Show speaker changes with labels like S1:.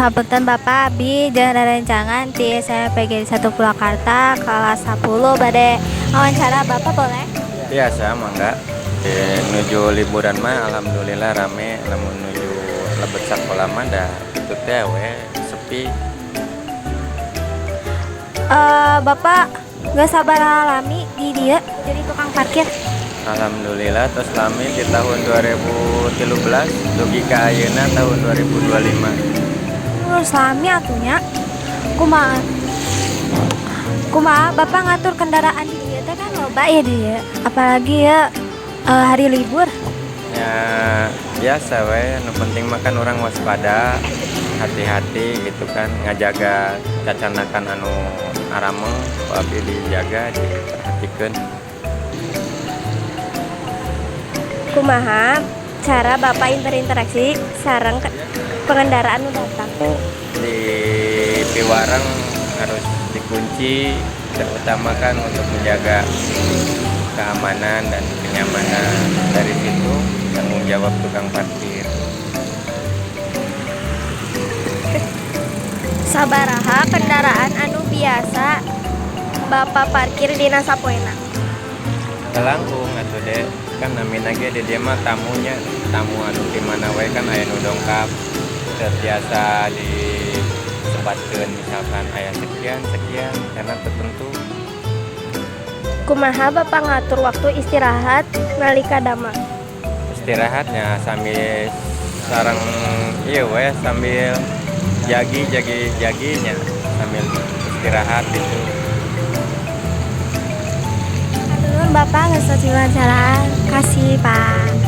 S1: Hapunten Bapak, Abi jangan ada rencangan di SMPG 1 Purwakarta kelas 10 bade wawancara Bapak boleh?
S2: Biasa mangga. Menuju liburan mah alhamdulillah rame, namun menuju lebet sekolah mah dah itu teh we sepi.
S1: Bapak nggak sabar alami di dia jadi tukang parkir.
S2: Alhamdulillah tos lami di tahun 2013 dugi ka ayeuna tahun 2025.
S1: Terus lami atunya. Kumaha? Kumaha Bapak ngatur kendaraan di dia teh kan loba ya dia. Apalagi ya hari libur.
S2: Ya biasa we, nu penting makan orang waspada, hati-hati gitu kan, ngajaga cacanakan anu arameng, tapi dijaga, diperhatikan.
S1: Kumaha cara Bapak interaksi sareng pengendaraan nu datang?
S2: Di piwarang harus dikunci, terutama kan untuk menjaga keamanan dan kenyamanan. Dari situ tanggung jawab tukang parkir.
S1: Sabaraha kendaraan anu biasa Bapak parkir di sapoena?
S2: Telangkung atuh deh, kan namina ge di dia mah tamunya, tamu anu di mana we kan aya nu dongkap terbiasa disebatkeun misalkan aya sekian karena tertentu.
S1: Kumaha Bapak ngatur waktu istirahat nalika dama?
S2: Istirahatnya sambil sareng iya we sambil jaginya sambil istirahat gitu.
S1: Bapak nggak wawancara kasih Pak.